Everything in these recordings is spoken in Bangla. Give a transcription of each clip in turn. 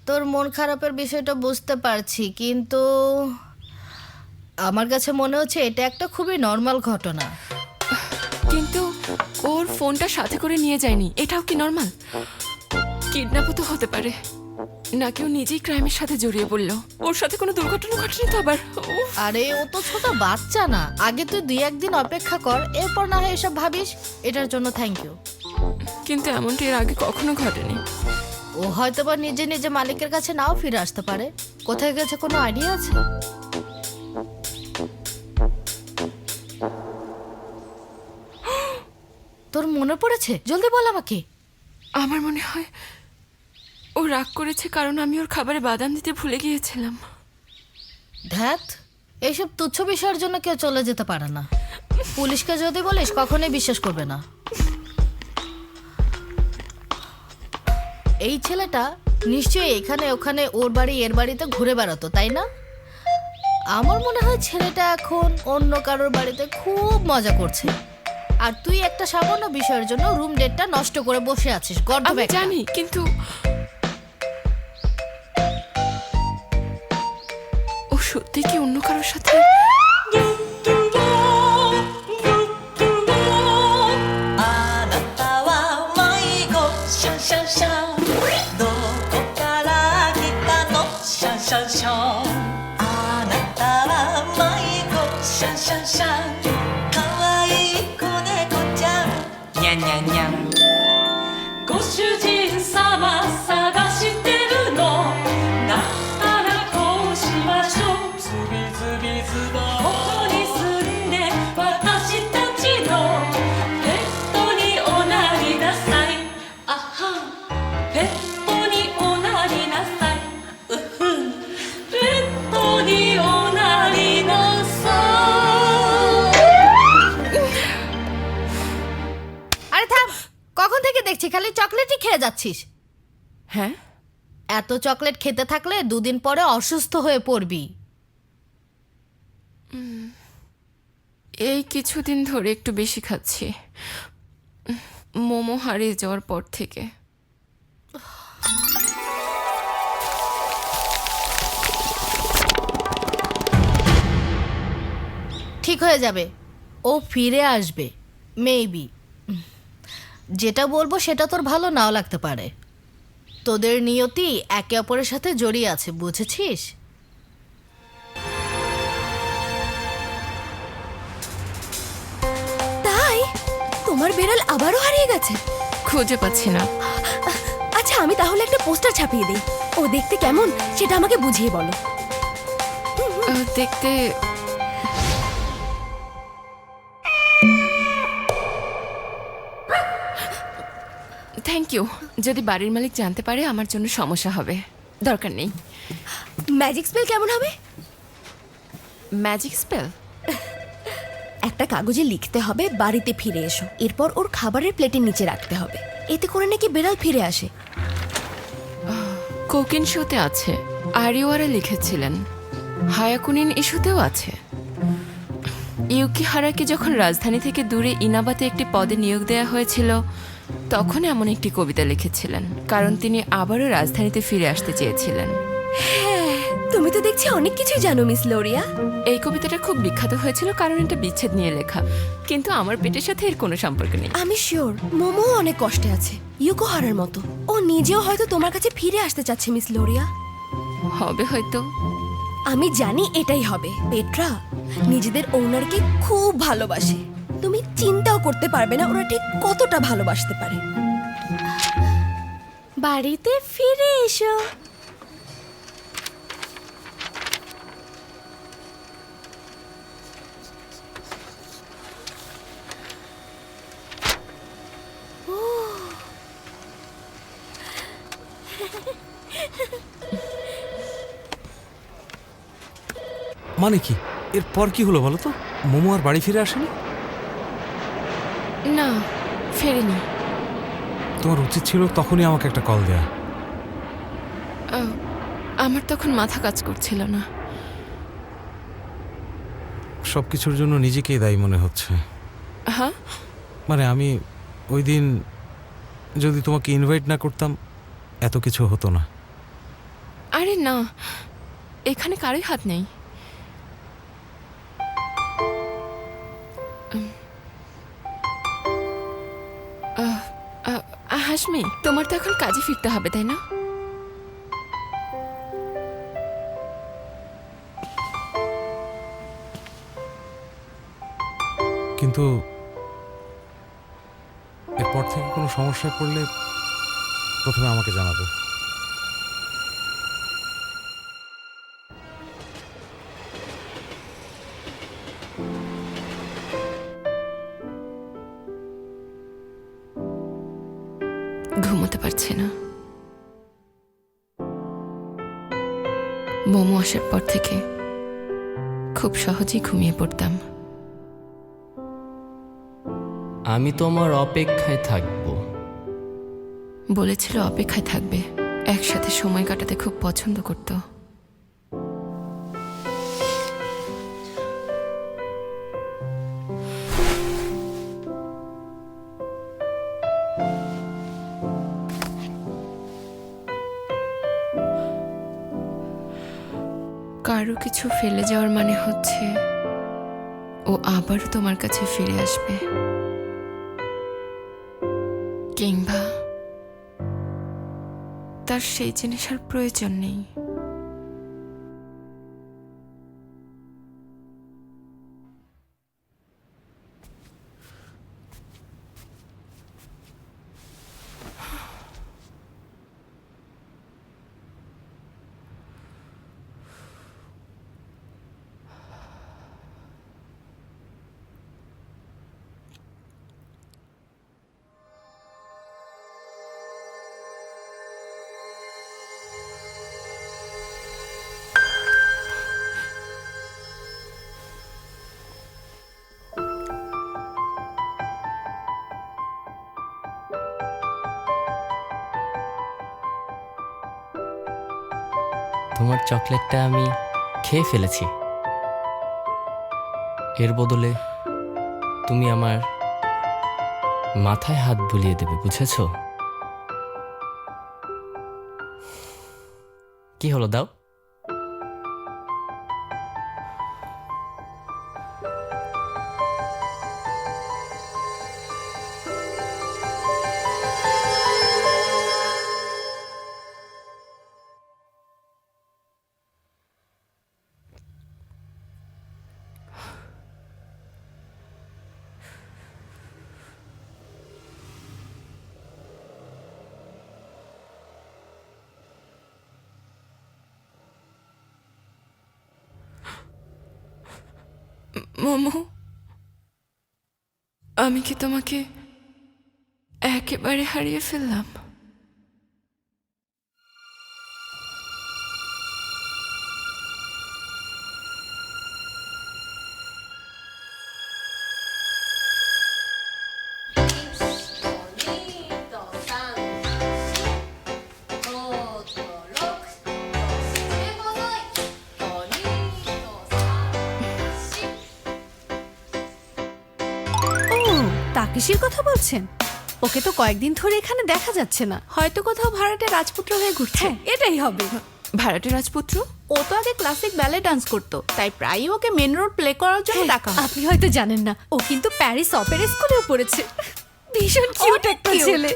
তোর মন খারাপের বিষয়টা বুঝতে পারছি, কিন্তু আমার কাছে মনে হচ্ছে এটা একটা খুবই নর্মাল ঘটনা। কিন্তু ওর ফোনটা সাথে করে নিয়ে যায়নি, এটাও কি নর্মাল? কিডন্যাপও তো হতে পারে, নাকি ও নিজেই ক্রাইমের সাথে জড়িয়ে পড়লো। ওর সাথে কোনো দুর্ঘটনা ঘটেনি তো আবার? উফ। আরে ও তো ছোট বাচ্চা না, আগে তুই 2-1 দিন অপেক্ষা কর, এরপর না হয় এসব ভাবিস। এটার জন্য থ্যাংক ইউ। কিন্তু এমনটা এর আগে কখনো ঘটেনি। ও হয়তো বা নিজে নিজে মালিকের কাছে নাও ফিরে আসতে পারে। কোথায় গেছে কোনো আইডিয়া আছে? তোর মনে পড়েছে? জলদি বল আমাকে। আমার মনে হয় ও রাগ করেছে কারণ আমি ওর খাবারে বাদাম দিতে ভুলে গিয়েছিলাম। ধ্যাত, এইসব তুচ্ছ বিষয়ের জন্য কেউ চলে যেতে পারে না। পুলিশকে যদি বলিস কখনোই বিশ্বাস করবে না। এই ছেলেটা নিশ্চয়ই এখানে ওখানে ওর বাড়ি এর বাড়িতে ঘুরে বেড়াতো, তাই না? আমার মনে হয় ছেলেটা এখন অন্য কারোর বাড়িতে খুব মজা করছে, আর তুই একটা সামান্য বিষয়ের জন্য রুম ডেটটা নষ্ট করে বসে আছিস। আমি জানি, কিন্তু ও সত্যি কি অন্য কারোর সাথে? আরে থাম, কখন থেকে দেখছি খালি চকলেটই খেয়ে যাচ্ছিস। হ্যাঁ, এত চকলেট খেতে থাকলে 2 দিন পরে অসুস্থ হয়ে পড়বি। এই কিছুদিন ধরে একটু বেশি খাচ্ছি, মোমো হারিয়ে যাওয়ার পর থেকে। ঠিক হয়ে যাবে, ও ফিরে আসবে মেবি। যেটা বলবো সেটা তোর ভালো নাও লাগতে পারে। তোদের নিয়তি একে অপরের সাথে জড়িয়ে আছে, বুঝেছিস? তাই তোমার বেড়াল আবারও হারিয়ে গেছে? খুঁজে পাচ্ছি না। আচ্ছা, আমি তাহলে একটা পোস্টার ছাপিয়ে দিই। ও দেখতে কেমন সেটা আমাকে বুঝিয়ে বলো। দেখতে থ্যাংক ইউ। যদি বাড়ির মালিক জানতে পারে আমার জন্য সমস্যা হবে। দরকার নেই। ম্যাজিক স্পেল কেমন হবে? Magic spell? একটা কাগজে লিখতে হবে বাড়িতে ফিরে এসো, এরপর ওর খাবারের প্লেটের নিচে রাখতে হবে। এতে করে নাকি বেড়াল ফিরে আসে। কোকিন শোতে আছে, আরিওয়ারা লিখেছিলেন, হায়াকুনিন ইস্যুতেও আছে। ইউকিহারাকে যখন রাজধানী থেকে দূরে ইনাবাতে একটি পদে নিয়োগ দেওয়া হয়েছিল তখন এমন একটি কবিতা লিখেছিলেন, কারণ তিনি আবারও রাজধানীতে ফিরে আসতে চেয়েছিলেন। হ্যাঁ, তুমি তো দেখছি অনেক কিছুই জানো মিস লোরিয়া। এই কবিতাটা খুব বিখ্যাত হয়েছিল কারণ এটা বিচ্ছেদ নিয়ে লেখা, কিন্তু আমার পেটের সাথে এর কোনো সম্পর্ক নেই। আমি শিওর মোমো অনেক কষ্টে আছে, ইউকো হারার মতো। ও নিজেও হয়তো তোমার কাছে ফিরে আসতে চাচ্ছে মিস লোরিয়া। হবে হয়তো। আমি জানি এটাই হবে। পেট্রা নিজেদের ওনারকে খুব ভালোবাসে। তুমি চিন্তাও করতে পারবে না ওরা ঠিক কতটা ভালোবাসতে পারে। বাড়িতে ফিরে এসো। মানে কি? এরপর কি হলো বলো তো? মোমো আর বাড়ি ফিরে আসেনি? না, ফেরেনি। তোমার উচিত ছিল তখনই আমাকে একটা কল দেয়া। আমার তখন মাথা কাজ করছিল না। সবকিছুর জন্য নিজেকেই দায়ী মনে হচ্ছে। হ্যাঁ, মানে আমি ওই দিন যদি তোমাকে ইনভাইট না করতাম এত কিছু হতো না। আরে না, এখানে কারোই হাত নেই। হাসমি, তোমার তো এখন কাজে ফিরতে হবে, তাই না? কিন্তু এরপর থেকে কোনো সমস্যায় পড়লে প্রথমে আমাকে জানাবে। ঘুমোতে পারছি না। মোমো আসার পর থেকে খুব সহজেই ঘুমিয়ে পড়তাম। আমি তোমার অপেক্ষায় থাকবো। বলেছিল অপেক্ষায় থাকবে, একসাথে সময় কাটাতে খুব পছন্দ করত। কারো কিছু ফেলে যাওয়ার মানে হচ্ছে ও আবারও তোমার কাছে ফিরে আসবে, কিংবা তার সেই জিনিস আর প্রয়োজন নেই। তোমার চকলেটটা আমি খেয়ে ফেলেছি। এর বদলে তুমি আমার মাথায় হাত বুলিয়ে দেবে, বুঝেছো? কি হলো, দাও। মোমো, আমি কি তোমাকে একেবারে হারিয়ে ফেললাম? তাকেশির কথা বলছেন? ওকে তো কয়েকদিন ধরে এখানে দেখা যাচ্ছে না। হয়তো কোথাও ভাড়াটে রাজপুত্র হয়ে ঘুরছে। এটাই হবে। ভাড়াটে রাজপুত্র? ও তো আগে ক্লাসিক ব্যালে ডান্স করতো, তাই প্রায়ই ওকে মেন রোল প্লে করার জন্য ডাকা হয়। আপনি হয়তো জানেন না, ও কিন্তু প্যারিস অপেরা স্কুলেও পড়েছে। ভীষণ কিউট একটা cute। ছেলে।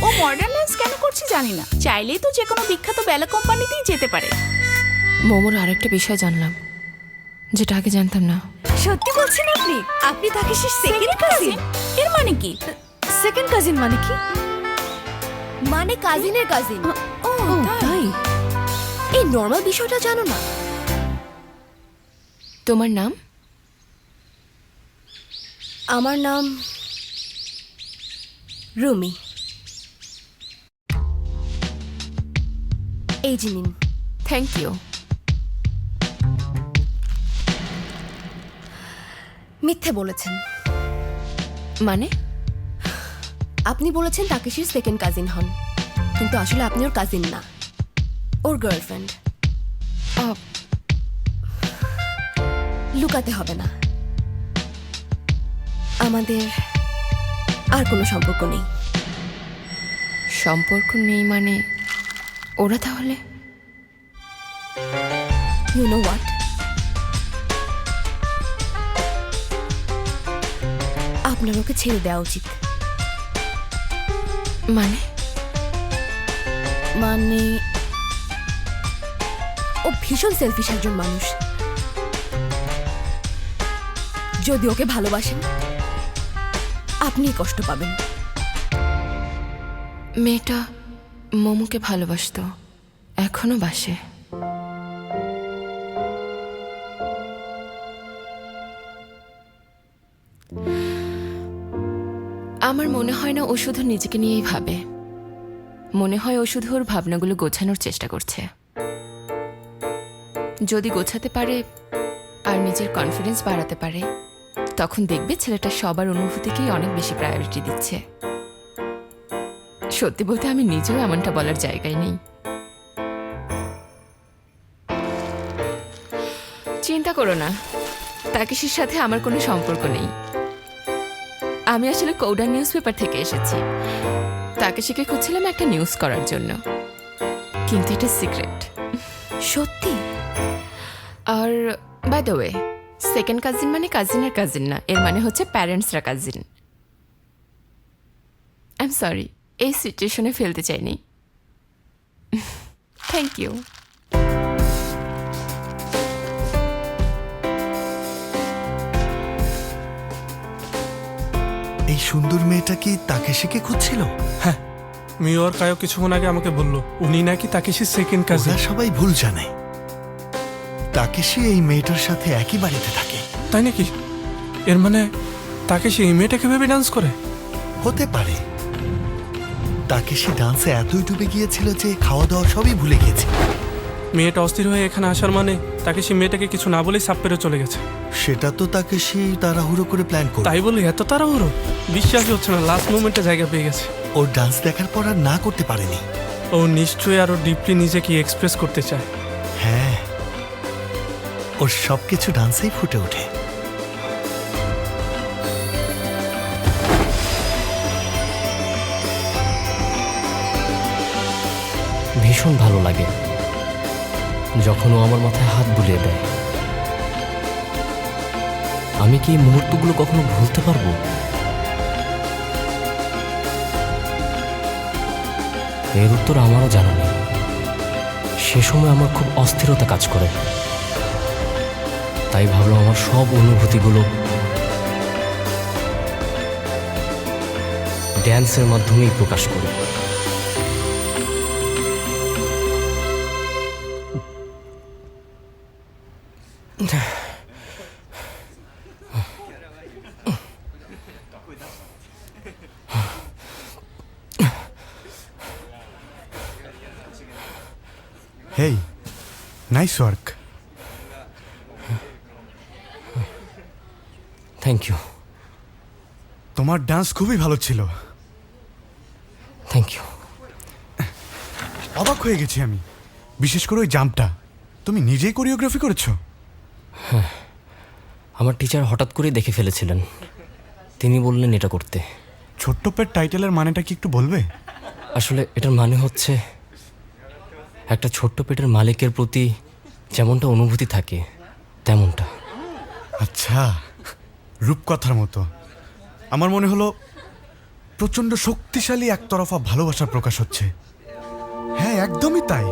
ও মডার্ন ডান্স কেন করছে জানি না, চাইলেই তো যে কোনো বিখ্যাত ব্যালে কোম্পানিতেই যেতে পারে। মোমোর আরেকটা বিষয় জানলাম, যেটা আগে জানতাম না। সত্যি বলছেন আপনি? আপনি তাকেশির সেকেন্ড কাজিন? এর মানে কি? সেকেন্ড কাজিন মানে কি? মানে কাজিনের কাজিন। ও তাই? এই নর্মাল বিষয়টা জানো না? তোমার নাম? আমার নাম রুমি। এই যে নিন। Thank you. মিথ্যে বলেছেন। মানে? আপনি বলেছেন তাকেশির সেকেন্ড কাজিন হন, কিন্তু আসলে আপনি ওর কাজিন না, ওর গার্লফ্রেন্ড। লুকাতে হবে না, আমাদের আর কোনো সম্পর্ক নেই। সম্পর্ক নেই মানে ওরা তাহলে ইউ নো হোয়াট, আপনার ওকে ছেড়ে দেওয়া উচিত। মানে মানে ও ভীষণ সেলফিশ একজন মানুষ। যদি ওকে ভালোবাসেন আপনি কষ্ট পাবেন। মেয়েটা মোমোকে ভালোবাসতো, এখনো বাসে। আমার মনে হয় না ও শুধু নিজেকে নিয়েই ভাবে, মনে হয় ও শুধু ওর ভাবনাগুলো গোছানোর চেষ্টা করছে। যদি গোছাতে পারে আর নিজের কনফিডেন্স বাড়াতে পারে, তখন দেখবে ছেলেটা সবার অনুভূতিকেই অনেক বেশি প্রায়োরিটি দিচ্ছে। সত্যি বলতে আমি নিজেও এমনটা বলার জায়গায় নেই। চিন্তা করো না, তাকেশির সাথে আমার কোনো সম্পর্ক নেই। আমি আসলে কৌডা নিউজ পেপার থেকে এসেছি। তাকেশিকে খুঁজছিলাম একটা নিউজ করার জন্য, কিন্তু এটা সিক্রেট। সত্যি? আর by the way, second cousin মানে কাজিনের কাজিন না, এর মানে হচ্ছে প্যারেন্টসরা কাজিন। আই এম সরি, এই সিচুয়েশনে ফেলতে চাইনি। Thank you. এই সুন্দর মেয়েটা কি তাকেশিকে খুঁজছিল? হ্যাঁ, মিও আর কায়ো কিছুক্ষণ আগে আমাকে বললো উনি নাকি তাকেশির সেকেন্ড কাজিন। ওরা সবাই ভুল জানে, তাকেশি এই মেয়েটার সাথে একই বাড়িতে থাকে। তাই নাকি? এর মানে তাকেশি এই মেয়েটাকে ভেবে ডান্স করে? হতে পারে। তাকেশি ডান্সে এতই ডুবে গিয়েছিল যে খাওয়া দাওয়া সবই ভুলে গিয়েছে। মেয়েটা অস্থির হয়ে এখানে আসার মানে তাকেশি মেয়েটাকে কিছু না বলেই সাপ পেরে চলে গেছে। সেটা তো তাকেশি তাড়াহুড়ো করে প্ল্যান করে। তাই বলে এত তাড়াহুড়ো? বিশ্বাসই হচ্ছে না, লাস্ট মোমেন্টে জায়গা পেয়ে গেছে। ওর ডান্স দেখার পর আর না করতে পারেনি। ও নিশ্চয়ই আরো ডিপলি নিজেকে এক্সপ্রেস করতে চায়। হ্যাঁ, ওর সবকিছু ডান্সেই ফুটে ওঠে। ভীষণ ভালো লাগে যখন ও আমার মাথায় হাত বুলিয়ে দেয়। আমি কি এই মুহূর্তগুলো কখনো ভুলতে পারবো? এর উত্তর আমারও জানা নেই। সে সময় আমার খুব অস্থিরতা কাজ করে, তাই ভাবলাম আমার সব অনুভূতিগুলো ড্যান্সের মাধ্যমেই প্রকাশ করি। Hey, nice work. Thank you. তোমার ডান্স খুবই ভালো ছিল। Thank you. অবাক হয়ে গেছি আমি, বিশেষ করে ওই জাম্পটা। তুমি নিজেই কোরিওগ্রাফি করেছো? আমার টিচার হঠাৎ করেই দেখে ফেলেছিলেন, তিনি বললেন এটা করতে। ছোট্ট পেট টাইটেলের মানেটা কি একটু বলবে? আসলে এটার মানে হচ্ছে একটা ছোট্ট পেটের মালিকের প্রতি যেমনটা অনুভূতি থাকে তেমনটা। আচ্ছা, রূপকথার মতো। আমার মনে হলো প্রচণ্ড শক্তিশালী একতরফা ভালোবাসার প্রকাশ হচ্ছে। হ্যাঁ, একদমই তাই।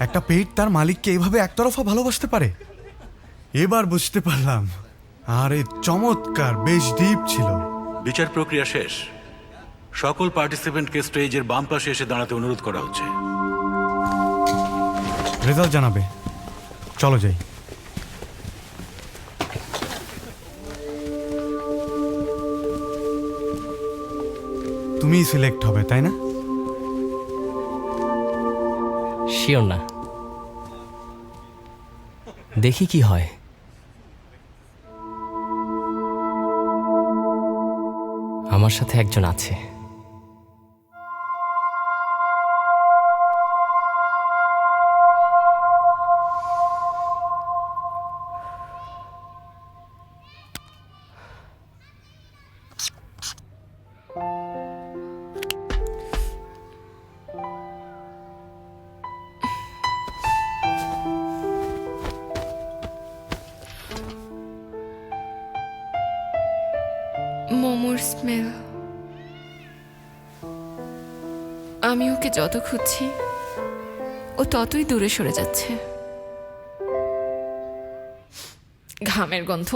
একটা পেট তার মালিককে এইভাবে একতরফা ভালোবাসতে পারে। এবার বুঝতে পারলাম। আরে চমৎকার, বেশ ডিপ ছিল। বিচার প্রক্রিয়া শেষ। সকল পার্টিসিপেন্টকে স্টেজের বাম পাশে এসে দাঁড়াতে অনুরোধ করা হচ্ছে। রেজাল্ট জানাবে। চলো যাই। তুমিই সিলেক্ট হবে, তাই না? শিওর না, দেখি কি হয়। আমার সাথে একজন আছে। স্মেল। আমি ওকে যত খুঁজছি ও ততই দূরে সরে যাচ্ছে। ঘামের গন্ধ।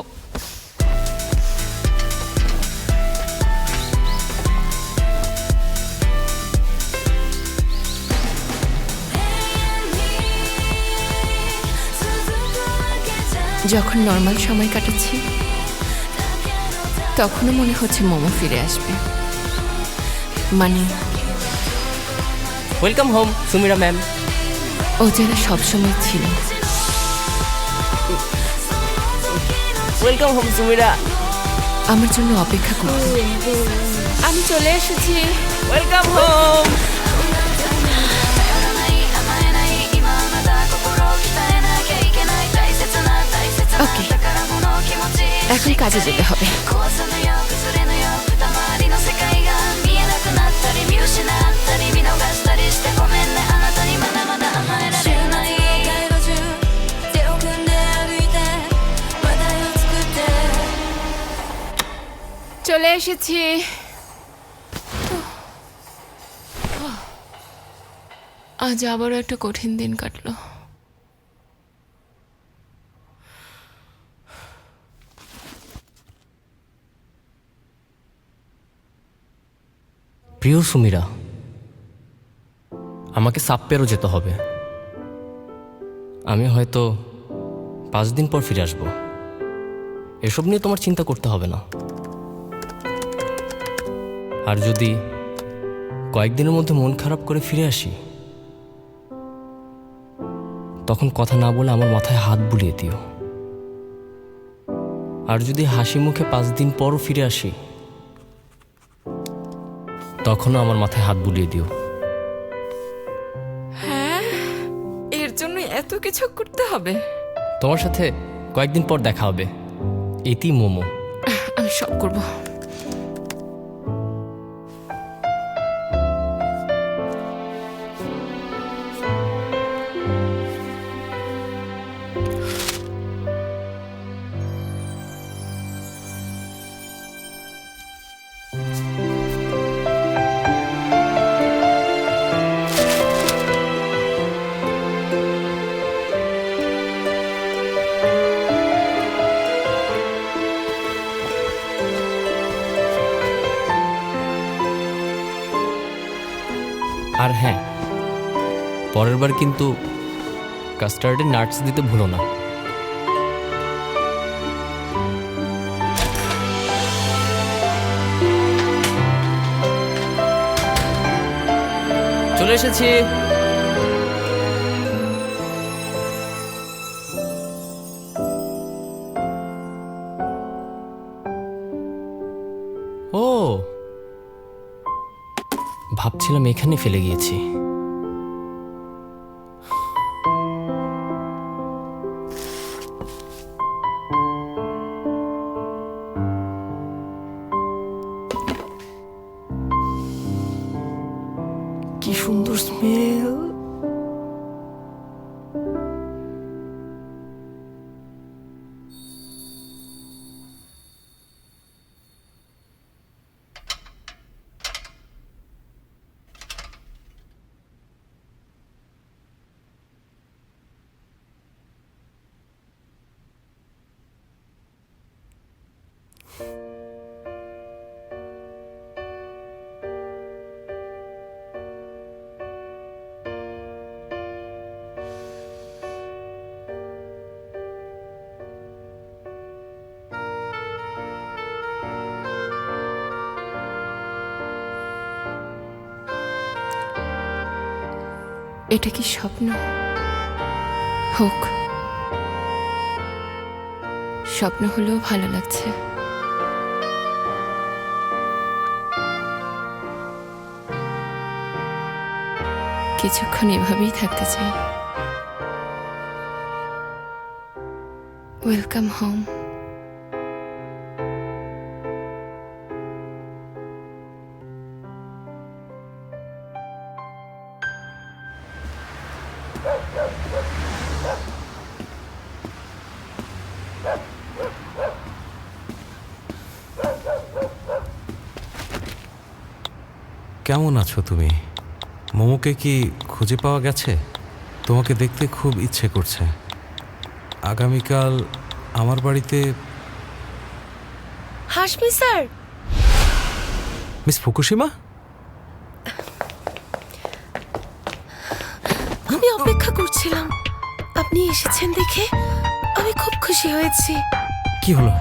যখন নর্মাল সময় কাটাচ্ছি তখনও মনে হচ্ছে মোমো ফিরে আসবে, মানে ওয়েলকাম হোম সুমিরা ম্যাম। ও যেন সবসময় ছিল। Welcome home Sumira. আমার জন্য অপেক্ষা করত। আমি চলে এসেছি। Welcome home. ওকে, এখন কাজে যেতে হবে। চলে এসেছি। আজ আবারও একটা কঠিন দিন কাটলো। প্রিয় সুমিরা, আমাকে সাপ্পেরও যেতে হবে। আমি হয়তো 5 দিন পর ফিরে আসব। এসব নিয়ে তোমার চিন্তা করতে হবে না। আর যদি কয়েকদিনের মধ্যে মন খারাপ করে ফিরে আসি, তখন কথা না বলে আমার মাথায় হাত বুলিয়ে দিও। আর যদি হাসি মুখে 5 দিন পরও ফিরে আসি, তখনও আমার মাথায় হাত বুলিয়ে দিও। হ্যাঁ, এর জন্য এত কিছু করতে হবে? তোমার সাথে কয়েকদিন পর দেখা হবে, এটি মোমো। আমি সব করব। আর হ্যাঁ, পরের বার কিন্তু কাস্টার্ডের নাটস দিতে ভুলো না। চলে এসেছি। ও, ভাবছিলাম এখানে ফেলে গিয়েছি। কি সুন্দর স্মেল। এটা কি স্বপ্ন? হোক, স্বপ্ন হলেও ভালো লাগছে। কিছুক্ষণ এভাবেই থাকতে চাই। Welcome home. কেমন আছো তুমি? মোমোকে কি খুঁজে পাওয়া গেছে? তোমাকে দেখতে খুব ইচ্ছে করছে। আগামীকাল আমার বাড়িতে। হাসমি স্যার, মিস ফুকুশিমা, আমি অপেক্ষা করছিলাম। আপনি এসেছেন দেখে আমি খুব খুশি হয়েছি। কি হলো?